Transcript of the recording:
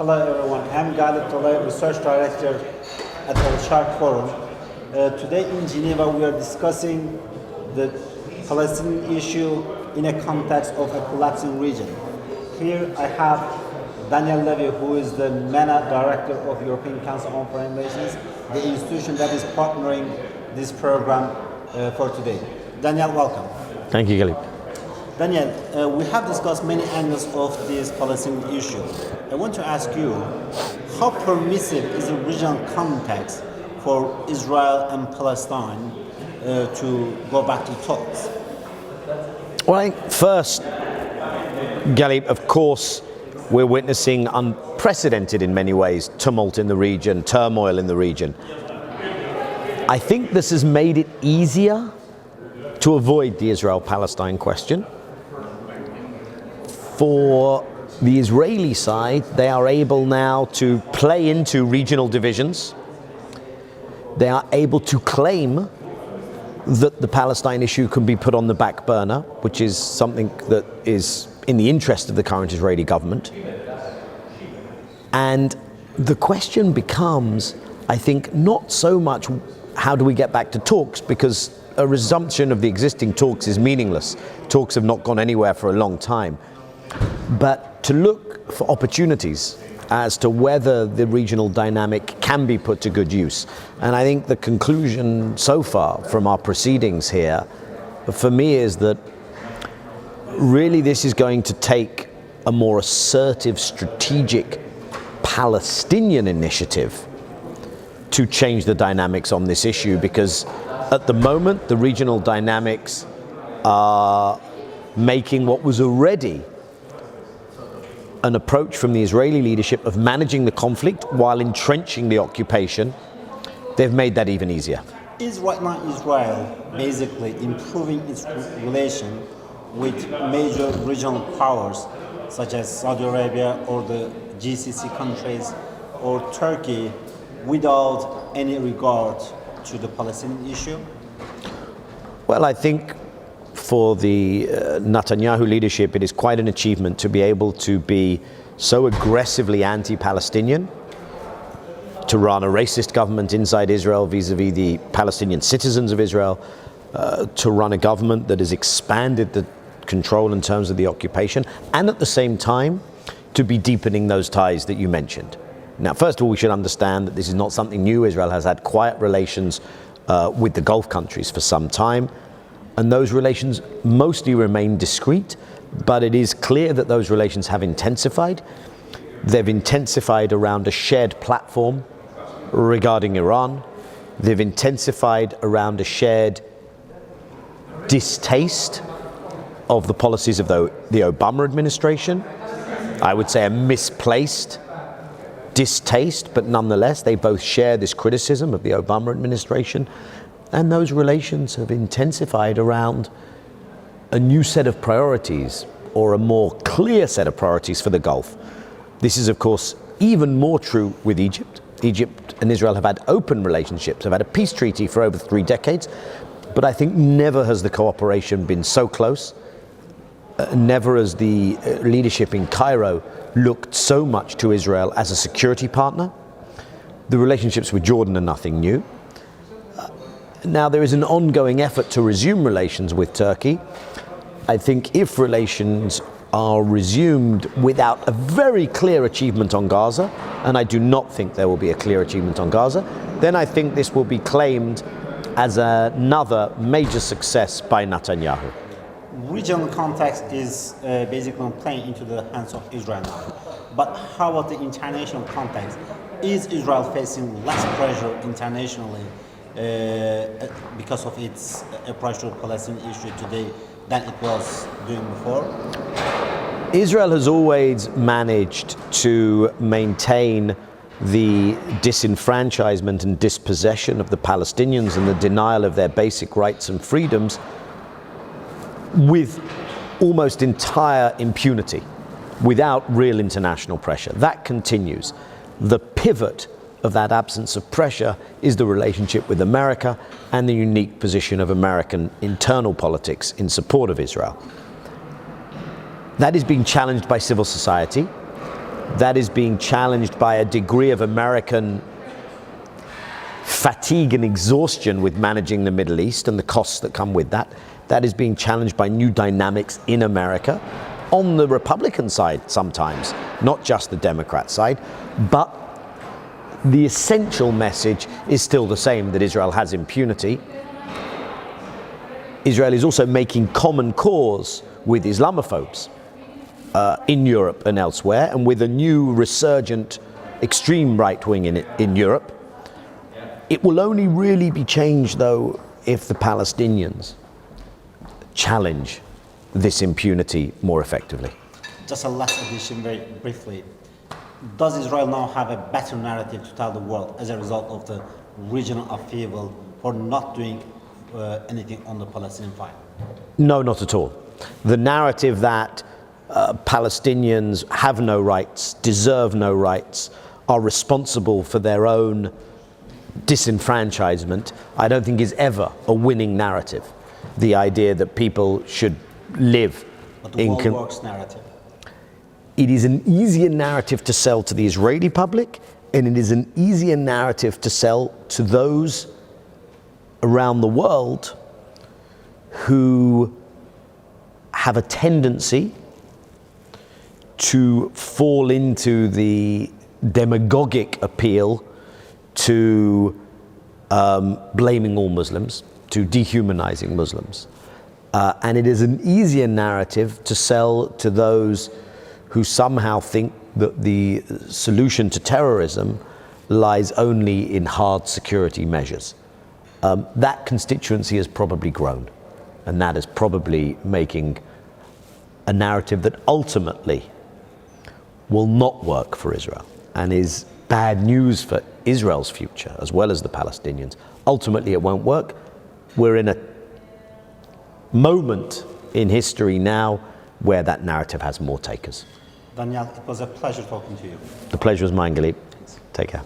Hello everyone, I'm Galip, Research Director at the Sharq Forum. Today in Geneva we are discussing the Palestinian issue in a context of a collapsing region. Here I have Daniel Levy, who is the MENA Director of European Council on Foreign Relations, the institution that is partnering this program for today. Daniel, welcome. Thank you, Galip. Daniel, we have discussed many angles of this Palestinian issue. I want to ask you, how permissive is the regional context for Israel and Palestine to go back to talks? Well, I think first, Galip, of course, we're witnessing unprecedented in many ways tumult in the region, turmoil in the region. I think this has made it easier to avoid the Israel-Palestine question. For the Israeli side, they are able now to play into regional divisions. They are able to claim that the Palestine issue can be put on the back burner, which is something that is in the interest of the current Israeli government. And the question becomes, I think, not so much how do we get back to talks, because a resumption of the existing talks is meaningless. Talks have not gone anywhere for a long time. But to look for opportunities as to whether the regional dynamic can be put to good use. And I think the conclusion so far from our proceedings here, for me, is that really this is going to take a more assertive, strategic Palestinian initiative to change the dynamics on this issue, because at the moment the regional dynamics are making what was already an approach from the Israeli leadership of managing the conflict while entrenching the occupation. They've made that even easier. Is right now Israel basically improving its relation with major regional powers such as Saudi Arabia or the GCC countries or Turkey without any regard to the Palestinian issue? Well, I think for the Netanyahu leadership, it is quite an achievement to be able to be so aggressively anti-Palestinian, to run a racist government inside Israel vis-a-vis the Palestinian citizens of Israel, to run a government that has expanded the control in terms of the occupation, and at the same time to be deepening those ties that you mentioned. Now, first of all, we should understand that this is not something new. Israel has had quiet relations with the Gulf countries for some time, and those relations mostly remain discreet, but it is clear that those relations have intensified. They've intensified around a shared platform regarding Iran. They've intensified around a shared distaste of the policies of the Obama administration. I would say a misplaced distaste, but nonetheless, they both share this criticism of the Obama administration. And those relations have intensified around a new set of priorities, or a more clear set of priorities for the Gulf. This is, of course, even more true with Egypt. Egypt and Israel have had open relationships, have had a peace treaty for over 3 decades, but I think never has the cooperation been so close. Never has the leadership in Cairo looked so much to Israel as a security partner. The relationships with Jordan are nothing new. Now, there is an ongoing effort to resume relations with Turkey. I think if relations are resumed without a very clear achievement on Gaza, and I do not think there will be a clear achievement on Gaza, then I think this will be claimed as another major success by Netanyahu. Regional context is basically playing into the hands of Israel now. But how about the international context? Is Israel facing less pressure internationally because of its approach to the Palestinian issue today than it was doing before? Israel has always managed to maintain the disenfranchisement and dispossession of the Palestinians and the denial of their basic rights and freedoms with almost entire impunity, without real international pressure. That continues. The pivot of that absence of pressure is the relationship with America and the unique position of American internal politics in support of Israel. That is being challenged by civil society. That is being challenged by a degree of American fatigue and exhaustion with managing the Middle East and the costs that come with that. That is being challenged by new dynamics in America, on the Republican side sometimes, not just the Democrat side. But the essential message is still the same, that Israel has impunity. Israel is also making common cause with Islamophobes in Europe and elsewhere, and with a new resurgent extreme right wing in Europe. It will only really be changed, though, if the Palestinians challenge this impunity more effectively. Just a last addition very briefly. Does Israel now have a better narrative to tell the world as a result of the regional upheaval for not doing anything on the Palestinian file? No, not at all. The narrative that Palestinians have no rights, deserve no rights, are responsible for their own disenfranchisement, I don't think is ever a winning narrative. The idea that people should live but the world works narrative. It is an easier narrative to sell to the Israeli public, and it is an easier narrative to sell to those around the world who have a tendency to fall into the demagogic appeal to blaming all Muslims, to dehumanizing Muslims. And it is an easier narrative to sell to those who somehow think that the solution to terrorism lies only in hard security measures. That constituency has probably grown, and that is probably making a narrative that ultimately will not work for Israel and is bad news for Israel's future as well as the Palestinians. Ultimately, it won't work. We're in a moment in history now where that narrative has more takers. Daniel, it was a pleasure talking to you. The pleasure was mine, Galip. Take care.